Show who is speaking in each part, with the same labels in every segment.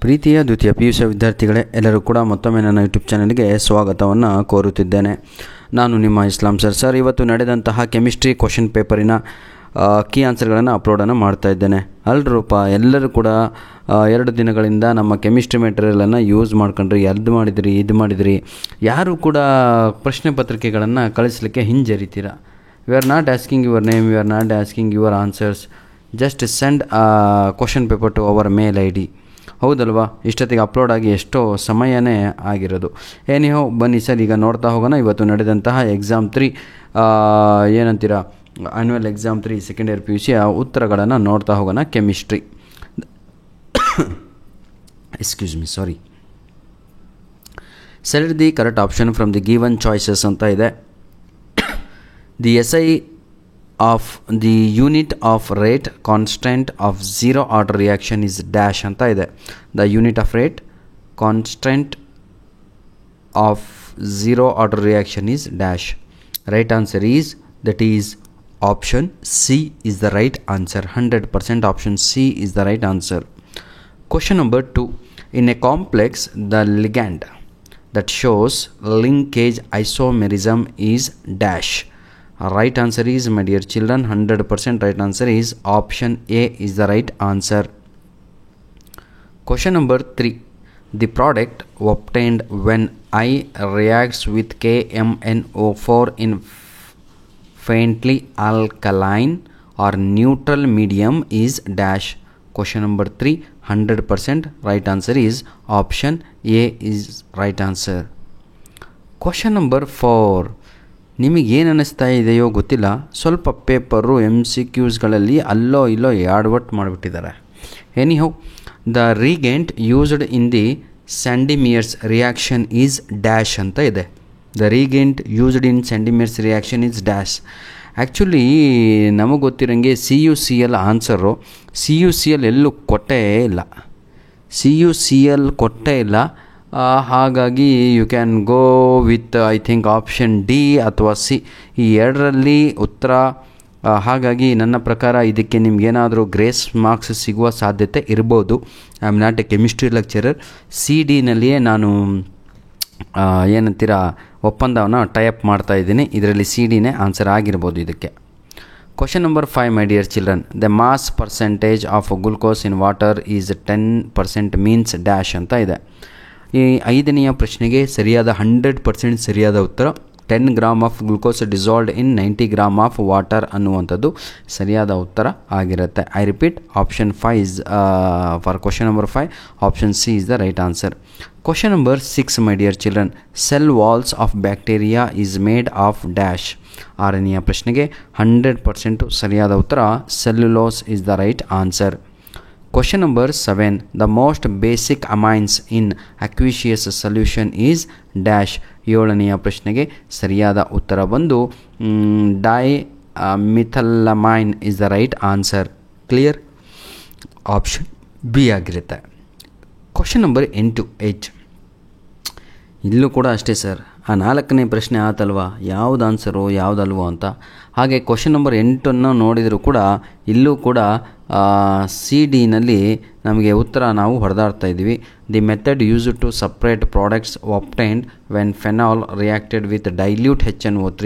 Speaker 1: ಪ್ರೀತಿಯ ದ್ವಿತೀಯ PUC ವಿದ್ಯಾರ್ಥಿಗಳೇ, ಎಲ್ಲರೂ ಕೂಡ ಮತ್ತೊಮ್ಮೆ ನನ್ನ ಯೂಟ್ಯೂಬ್ ಚಾನಲ್ಗೆ ಸ್ವಾಗತವನ್ನು ಕೋರುತ್ತಿದ್ದೇನೆ. ನಾನು ನಿಮ್ಮ ಇಸ್ಲಾಂ ಸರ್. ಇವತ್ತು ನಡೆದಂತಹ ಕೆಮಿಸ್ಟ್ರಿ ಕ್ವಶನ್ ಪೇಪರಿನ ಕೀ ಆನ್ಸರ್ಗಳನ್ನು ಅಪ್ಲೋಡನ್ನು ಮಾಡ್ತಾ ಇದ್ದೇನೆ. ಅಲ್ರೂಪ ಎಲ್ಲರೂ ಕೂಡ 2 ದಿನಗಳಿಂದ ನಮ್ಮ ಕೆಮಿಸ್ಟ್ರಿ ಮೆಟೀರಿಯಲನ್ನು ಯೂಸ್ ಮಾಡ್ಕೊಂಡ್ರಿ, ಅದು ಮಾಡಿದ್ರಿ ಇದು ಮಾಡಿದ್ರಿ, ಯಾರೂ ಕೂಡ ಪ್ರಶ್ನೆ ಪತ್ರಿಕೆಗಳನ್ನು ಕಳಿಸಲಿಕ್ಕೆ ಹಿಂಜರಿತೀರ. We are not asking your name, we are not asking your answers, just send question paper to our mail ID. ಹೌದಲ್ವಾ? ಇಷ್ಟೊತ್ತಿಗೆ ಅಪ್ಲೋಡ್ ಆಗಿ ಎಷ್ಟೋ ಸಮಯನೇ ಆಗಿರೋದು. ಏನಿಹೋ ಬನ್ನಿ ಸರ್, ಈಗ ನೋಡ್ತಾ ಹೋಗೋಣ. ಇವತ್ತು ನಡೆದಂತಹ ಎಕ್ಸಾಮ್ 3 ಏನಂತೀರ annual exam 3 second year PUC ಉತ್ತರಗಳನ್ನು ನೋಡ್ತಾ ಹೋಗೋಣ. Chemistry excuse me, sorry. Select the correct option from the given choices ಅಂತ ಇದೆ. The SI of the unit of rate constant of zero order reaction is dash ಅಂತ ಇದೆ. The unit of rate constant of zero order reaction is dash. Right answer is, that is option C is the right answer. 100% option C is the right answer. Question number 2. In a complex, the ligand that shows linkage isomerism is dash. Right answer is, my dear children, 100% right answer is option A is the right answer. Question number 3. The product obtained when I reacts with KMnO4 in faintly alkaline or neutral medium is dash. Question number 3, 100% right answer is option A is right answer. Question number 4. ನಿಮಗೇನು ಅನ್ನಿಸ್ತಾ ಇದೆಯೋ ಗೊತ್ತಿಲ್ಲ, ಸ್ವಲ್ಪ paper MCQsಗಳಲ್ಲಿ ಅಲ್ಲೋ ಇಲ್ಲೋ ಯಾಡ್ವಟ್ ಮಾಡಿಬಿಟ್ಟಿದ್ದಾರೆ. Anyhow, the reagent used in the Sandmeyer's reaction is dash ಅಂತ ಇದೆ. The reagent used in Sandmeyer's reaction is dash. Actually ನಮಗೆ ಗೊತ್ತಿರೋಂಗೆ CuCl ಆನ್ಸರು. CuCl ಎಲ್ಲೂ ಕೊಟ್ಟೇ ಇಲ್ಲ, CuCl ಕೊಟ್ಟೇ ಇಲ್ಲ. ಹಾಗಾಗಿ you can go with I think option D ಅಥವಾ C, ಈ ಎರಡರಲ್ಲಿ ಉತ್ತರ. ಹಾಗಾಗಿ ನನ್ನ ಪ್ರಕಾರ ಇದಕ್ಕೆ ನಿಮಗೇನಾದರೂ ಗ್ರೇಸ್ ಮಾರ್ಕ್ಸ್ ಸಿಗುವ ಸಾಧ್ಯತೆ ಇರ್ಬೋದು. I am not a chemistry lecturer. CDನಲ್ಲಿಯೇ ನಾನು ಏನಂತೀರ ಒಪ್ಪಂದವನ್ನು ಟೈಅಪ್ ಮಾಡ್ತಾಯಿದ್ದೀನಿ. ಇದರಲ್ಲಿ CDನೇ ಆನ್ಸರ್ ಆಗಿರ್ಬೋದು ಇದಕ್ಕೆ. Question number 5, my dear children. The mass percentage of glucose in water is 10% means dash ಅಂತ ಇದೆ. ಈ 5ನೆಯ ಪ್ರಶ್ನೆಗೆ ಸರಿಯಾದ 100% ಸರಿಯಾದ ಉತ್ತರ 10 gram of glucose dissolved in 90 gram of water ಅನ್ನುವಂಥದ್ದು ಸರಿಯಾದ ಉತ್ತರ ಆಗಿರುತ್ತೆ. I repeat, option 5 is for question number 5, option C is the right answer. Question number 6, my dear children. Cell walls of bacteria is made of dash. 6ನೆಯ ಪ್ರಶ್ನೆಗೆ 100% ಸರಿಯಾದ ಉತ್ತರ cellulose is the right answer. Question number 7. The most basic amines in aqueous solution is dash. 7ನೆಯ ಪ್ರಶ್ನೆಗೆ ಸರಿಯಾದ ಉತ್ತರ ಬಂದು dimethylamine is the right answer. Clear? Option B ಆಗಿರುತ್ತೆ. Question number 8. ಇಲ್ಲೂ ಕೂಡ ಅಷ್ಟೇ ಸರ್, ಆ 4ನೇ ಪ್ರಶ್ನೆ ಆತಲ್ವಾ, ಯಾವುದು ಆನ್ಸರು ಯಾವುದಲ್ವೋ ಅಂತ. ಹಾಗೆ ಕ್ವಶನ್ ನಂಬರ್ 8 ನೋಡಿದರೂ ಕೂಡ ಇಲ್ಲೂ ಕೂಡ CDನಲ್ಲಿ ನಮಗೆ ಉತ್ತರ ನಾವು ಹೊಡೆದಾಡ್ತಾ ಇದ್ದೀವಿ. The method used to separate products obtained when phenol reacted with dilute HNO3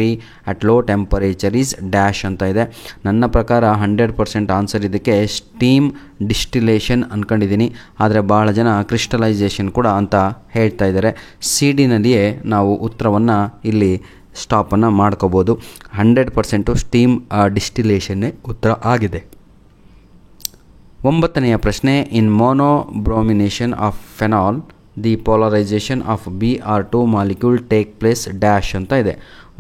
Speaker 1: at low temperature is dash ಅಂತ ಇದೆ. ನನ್ನ ಪ್ರಕಾರ 100% ಆನ್ಸರ್ ಇದಕ್ಕೆ ಸ್ಟೀಮ್ ಡಿಸ್ಟಿಲೇಷನ್ ಅಂದ್ಕೊಂಡಿದ್ದೀನಿ, ಆದರೆ ಭಾಳ ಜನ ಕ್ರಿಸ್ಟಲೈಸೇಷನ್ ಕೂಡ ಅಂತ ಹೇಳ್ತಾ ಇದ್ದಾರೆ. CDನಲ್ಲಿಯೇ ನಾವು ಉತ್ತರವನ್ನು ಇಲ್ಲಿ ಸ್ಟಾಪನ್ನು ಮಾಡ್ಕೋಬೋದು. 100% ಸ್ಟೀಮ್ ಡಿಸ್ಟಿಲೇಷನ್ನೇ ಉತ್ತರ ಆಗಿದೆ. 9ನೆಯ ಪ್ರಶ್ನೆ. In monobromination of phenol the polarisation of Br2 molecule take place dash ಅಂತ ಇದೆ.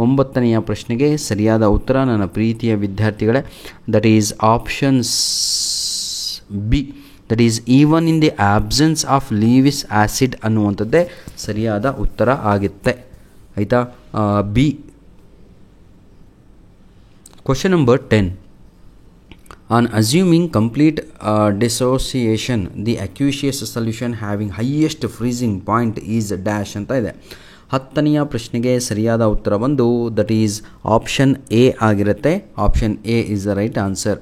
Speaker 1: 9ನೆಯ ಪ್ರಶ್ನೆಗೆ ಸರಿಯಾದ ಉತ್ತರ ನನ್ನ ಪ್ರೀತಿಯ ವಿದ್ಯಾರ್ಥಿಗಳೇ, that is option B. That is even in the absence of Lewis acid ಅನ್ನುವಂಥದ್ದೇ ಸರಿಯಾದ ಉತ್ತರ ಆಗುತ್ತೆ. ಆಯಿತಾ? B. Question number 10. On assuming complete dissociation, the aqueous solution having highest freezing point is dash ಅಂತ ಇದೆ. 10ನೆಯ ಪ್ರಶ್ನೆಗೆ ಸರಿಯಾದ ಉತ್ತರ ಬಂದು ದಟ್ ಈಸ್ ಆಪ್ಷನ್ A ಆಗಿರುತ್ತೆ. Option A is the right answer.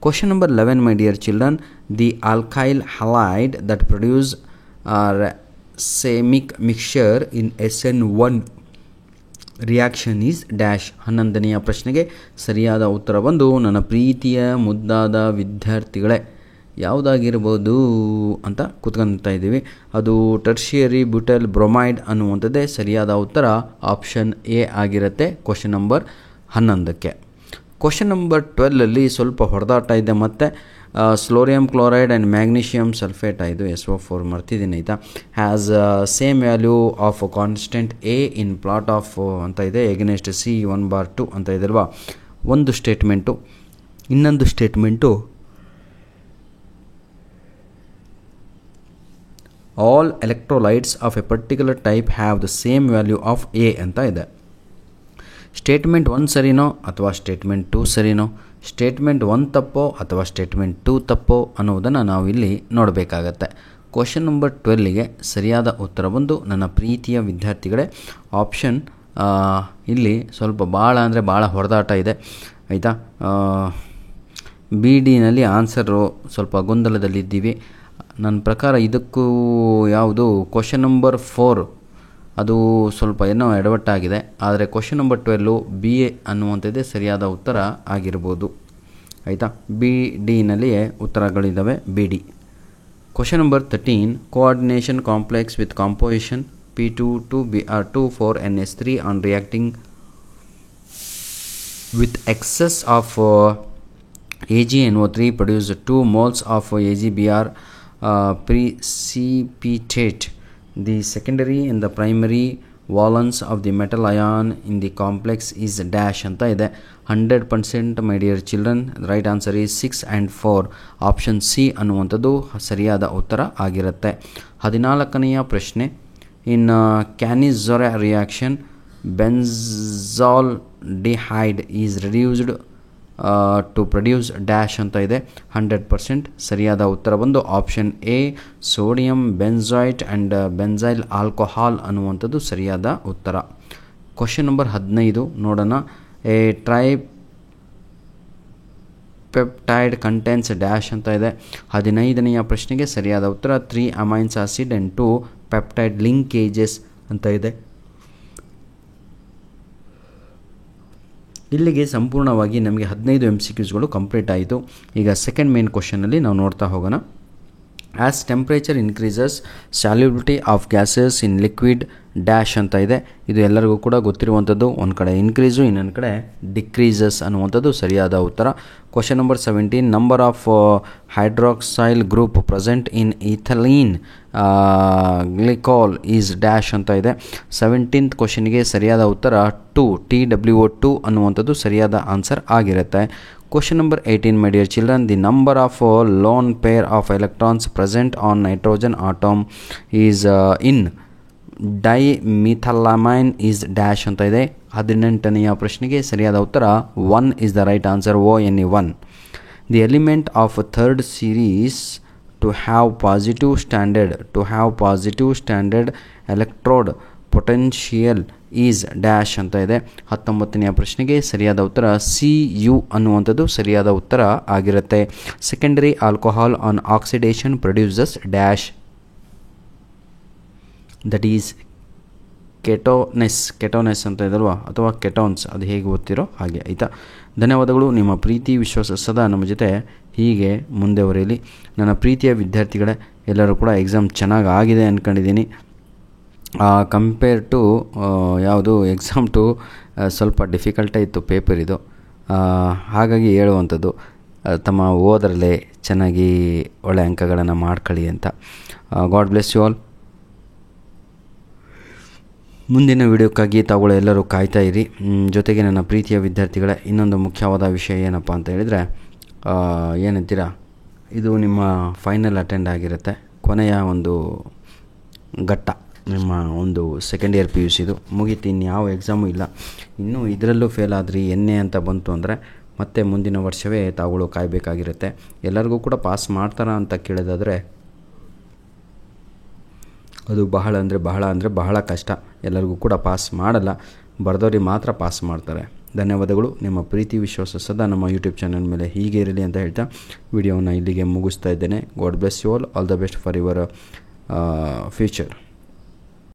Speaker 1: Question number 11, my dear children. The alkyl halide that produce racemic mixture in SN1 reaction is dash. 11ನೇ ಪ್ರಶ್ನೆಗೆ ಸರಿಯಾದ ಉತ್ತರ ಬಂದು ನನ್ನ ಪ್ರೀತಿಯ ಮುದ್ದಾದ ವಿದ್ಯಾರ್ಥಿಗಳೇ ಯಾವುದಾಗಿರ್ಬೋದು ಅಂತ ಕೂತ್ಕೊಳ್ತಾ ಇದ್ದೀವಿ. ಅದು ಟರ್ಷಿಯರಿ ಬ್ಯೂಟೈಲ್ ಬ್ರೊಮೈಡ್ ಅನ್ನುವಂಥದ್ದೇ ಸರಿಯಾದ ಉತ್ತರ ಆಪ್ಷನ್ ಎ ಆಗಿರುತ್ತೆ ಕ್ವಶನ್ ನಂಬರ್ 11ಕ್ಕೆ. ಕ್ವಶನ್ ನಂಬರ್ 12ಅಲ್ಲಿ ಸ್ವಲ್ಪ ಹೊಡೆದಾಟ ಇದೆ. ಮತ್ತು ಸ್ಲೋರಿಯಂ ಕ್ಲೋರೈಡ್ ಆ್ಯಂಡ್ ಮ್ಯಾಗ್ನೀಷಿಯಮ್ ಸಲ್ಫೇಟ್ ಇದು SO4 ಮರ್ತಿದ್ದೀನಿ ಆಯಿತಾ. Has same value of constant A in plot of ಅಂತ ಇದೆ ಎಗನೆಸ್ಟ್ C 1/2 ಅಂತ ಇದೆ ಅಲ್ವಾ. ಒಂದು ಸ್ಟೇಟ್ಮೆಂಟು. ಇನ್ನೊಂದು statement all electrolytes of A particular type have the same value of A ಅಂತ ಇದೆ. ಸ್ಟೇಟ್ಮೆಂಟ್ 1 ಸರಿನೋ ಅಥವಾ ಸ್ಟೇಟ್ಮೆಂಟ್ 2 ಸರಿನೋ, ಸ್ಟೇಟ್ಮೆಂಟ್ 1 ತಪ್ಪೋ ಅಥವಾ ಸ್ಟೇಟ್ಮೆಂಟ್ 2 ತಪ್ಪೋ ಅನ್ನೋದನ್ನು ನಾವು ಇಲ್ಲಿ ನೋಡಬೇಕಾಗತ್ತೆ. ಕ್ವಶನ್ ನಂಬರ್ 12ಗೆ ಸರಿಯಾದ ಉತ್ತರ ಬಂದು ನನ್ನ ಪ್ರೀತಿಯ ವಿದ್ಯಾರ್ಥಿಗಳೇ ಆಪ್ಷನ್ ಇಲ್ಲಿ ಸ್ವಲ್ಪ ಭಾಳ ಅಂದರೆ ಭಾಳ ಹೊಡೆದಾಟ ಇದೆ ಆಯಿತಾ. BDನಲ್ಲಿ ಆನ್ಸರು ಸ್ವಲ್ಪ ಗೊಂದಲದಲ್ಲಿದ್ದೀವಿ. ನನ್ನ ಪ್ರಕಾರ ಇದಕ್ಕೂ ಯಾವುದು ಕ್ವಶನ್ ನಂಬರ್ 4 ಅದು ಸ್ವಲ್ಪ ಏನೋ ಎಡವಟ್ಟಾಗಿದೆ. ಆದರೆ ಕ್ವಶನ್ ನಂಬರ್ 12 BA ಅನ್ನುವಂಥದ್ದೇ ಸರಿಯಾದ ಉತ್ತರ ಆಗಿರ್ಬೋದು ಆಯಿತಾ. BDನಲ್ಲಿಯೇ ಉತ್ತರಗಳಿದ್ದಾವೆ BD. Question number 13 coordination complex with composition P2Br2 4NH3 on reacting with excess of AgNO3 produce 2 moles of AgBr precipitate. The secondary and the primary valence of the metal ion in the complex is dash ಅಂತ ಇದೆ. 100% my dear children. The right answer is 6 and 4. Option C ಅನ್ನುವಂಥದ್ದು ಸರಿಯಾದ ಉತ್ತರ ಆಗಿರುತ್ತೆ. 14ನೆಯ ಪ್ರಶ್ನೆ in Cannizzaro reaction benzaldehyde is reduced to produce dash ಅಂತ ಇದೆ. 100% ಸರಿಯಾದ ಉತ್ತರ ಬಂದು option A sodium benzoate and benzyl alcohol ಅನ್ನುವಂಥದ್ದು ಸರಿಯಾದ ಉತ್ತರ. ಕ್ವಶನ್ ನಂಬರ್ 15 ನೋಡೋಣ. ಎ ಟ್ರೈಪೆಪ್ಟೈಡ್ ಕಂಟೆನ್ಸ್ ಡ್ಯಾಶ್ ಅಂತ ಇದೆ. 15ನೆಯ ಪ್ರಶ್ನೆಗೆ ಸರಿಯಾದ ಉತ್ತರ 3 amines acid and 2 peptide linkages ಅಂತ ಇದೆ. ಇಲ್ಲಿಗೆ ಸಂಪೂರ್ಣವಾಗಿ ನಮಗೆ 15 MCQsಗಳು ಕಂಪ್ಲೀಟ್ ಆಯಿತು. ಈಗ ಸೆಕೆಂಡ್ ಮೇನ್ ಕ್ವಶನಲ್ಲಿ ನಾವು ನೋಡ್ತಾ ಹೋಗೋಣ. As temperature increases solubility of gases in liquid dash ಅಂತ ಇದೆ. ಇದು ಎಲ್ಲರಿಗೂ ಕೂಡ ಗೊತ್ತಿರುವಂಥದ್ದು. ಒಂದು ಕಡೆ ಇನ್ಕ್ರೀಸು, ಇನ್ನೊಂದು ಕಡೆ ಡಿಕ್ರೀಸಸ್ ಅನ್ನುವಂಥದ್ದು ಸರಿಯಾದ ಉತ್ತರ. Question number 17 number of hydroxyl group present in ethylene glycol is dash ಅಂತ ಇದೆ. 17th ಕ್ವಶನ್ಗೆ ಸರಿಯಾದ ಉತ್ತರ 2 TWO2 ಅನ್ನುವಂಥದ್ದು ಸರಿಯಾದ ಆನ್ಸರ್ ಆಗಿರುತ್ತೆ. Question number 18 my dear children, the number of lone pair of electrons present on nitrogen atom is in dimethylamine is dash ಅಂತ ಇದೆ. 18ನೆಯ ಪ್ರಶ್ನೆಗೆ ಸರಿಯಾದ ಉತ್ತರ 1 is the right answer. ONE1. The element of third series to have positive standard electrode potential is dash ಅಂತ ಇದೆ. 19ನೆಯ ಪ್ರಶ್ನೆಗೆ ಸರಿಯಾದ ಉತ್ತರ CU ಅನ್ನುವಂಥದ್ದು ಸರಿಯಾದ ಉತ್ತರ ಆಗಿರುತ್ತೆ. Secondary alcohol on oxidation produces dash, that is ketones ಅಂತ ಇದಲ್ವಾ, ಅಥವಾ ಕೆಟೋನ್ಸ್, ಅದು ಹೇಗೆ ಓದ್ತಿರೋ ಹಾಗೆ ಆಯಿತಾ. ಧನ್ಯವಾದಗಳು. ನಿಮ್ಮ ಪ್ರೀತಿ ವಿಶ್ವಾಸ ಸದಾ ನಮ್ಮ ಜೊತೆ ಹೀಗೆ ಮುಂದೆ ಬರೆಯಲಿ. ನನ್ನ ಪ್ರೀತಿಯ ವಿದ್ಯಾರ್ಥಿಗಳೇ, ಎಲ್ಲರೂ ಕೂಡ ಎಕ್ಸಾಮ್ ಚೆನ್ನಾಗಿ ಆಗಿದೆ ಅಂದ್ಕೊಂಡಿದ್ದೀನಿ. ಕಂಪೇರ್ ಟು ಯಾವುದು ಎಕ್ಸಾಮ್ ಟು ಸ್ವಲ್ಪ ಡಿಫಿಕಲ್ಟೇ ಇತ್ತು ಪೇಪರ್ ಇದು. ಹಾಗಾಗಿ ಹೇಳುವಂಥದ್ದು ತಮ್ಮ ಓದರಲ್ಲೇ ಚೆನ್ನಾಗಿ ಒಳ್ಳೆ ಅಂಕಗಳನ್ನು ಮಾಡ್ಕೊಳ್ಳಿ ಅಂತ. God bless you all. ಮುಂದಿನ ವಿಡಿಯೋಕ್ಕಾಗಿ ತಾವುಗಳು ಎಲ್ಲರೂ ಕಾಯ್ತಾ ಇರಿ. ಜೊತೆಗೆ ನನ್ನ ಪ್ರೀತಿಯ ವಿದ್ಯಾರ್ಥಿಗಳೇ, ಇನ್ನೊಂದು ಮುಖ್ಯವಾದ ವಿಷಯ ಏನಪ್ಪ ಅಂತ ಹೇಳಿದರೆ, ಏನಂತೀರಾ, ಇದು ನಿಮ್ಮ ಫೈನಲ್ ಅಟೆಂಡ್ ಆಗಿರುತ್ತೆ, ಕೊನೆಯ ಒಂದು ಘಟ್ಟ. ನಿಮ್ಮ ಒಂದು ಸೆಕೆಂಡ್ ಇಯರ್ PUCದು ಮುಗೀತು, ಇನ್ಯಾವ ಎಕ್ಸಾಮು ಇಲ್ಲ. ಇನ್ನೂ ಇದರಲ್ಲೂ ಫೇಲ್ ಆದ್ರಿ NA ಅಂತ ಬಂತು ಅಂದರೆ ಮತ್ತೆ ಮುಂದಿನ ವರ್ಷವೇ ತಾವುಗಳು ಕಾಯಬೇಕಾಗಿರುತ್ತೆ. ಎಲ್ಲರಿಗೂ ಕೂಡ ಪಾಸ್ ಮಾಡ್ತಾರಾ ಅಂತ ಕೇಳೋದಾದರೆ ಅದು ಬಹಳ ಕಷ್ಟ. ಎಲ್ಲರಿಗೂ ಕೂಡ ಪಾಸ್ ಮಾಡಲ್ಲ, ಬರೆದವ್ರಿಗೆ ಮಾತ್ರ ಪಾಸ್ ಮಾಡ್ತಾರೆ. ಧನ್ಯವಾದಗಳು. ನಿಮ್ಮ ಪ್ರೀತಿ ವಿಶ್ವಾಸ ಸದಾ ನಮ್ಮ ಯೂಟ್ಯೂಬ್ ಚಾನಲ್ ಮೇಲೆ ಹೀಗೆ ಇರಲಿ ಅಂತ ಹೇಳ್ತಾ ವಿಡಿಯೋವನ್ನು ಇಲ್ಲಿಗೆ ಮುಗಿಸ್ತಾ ಇದ್ದೇನೆ. God bless you all the best for your future.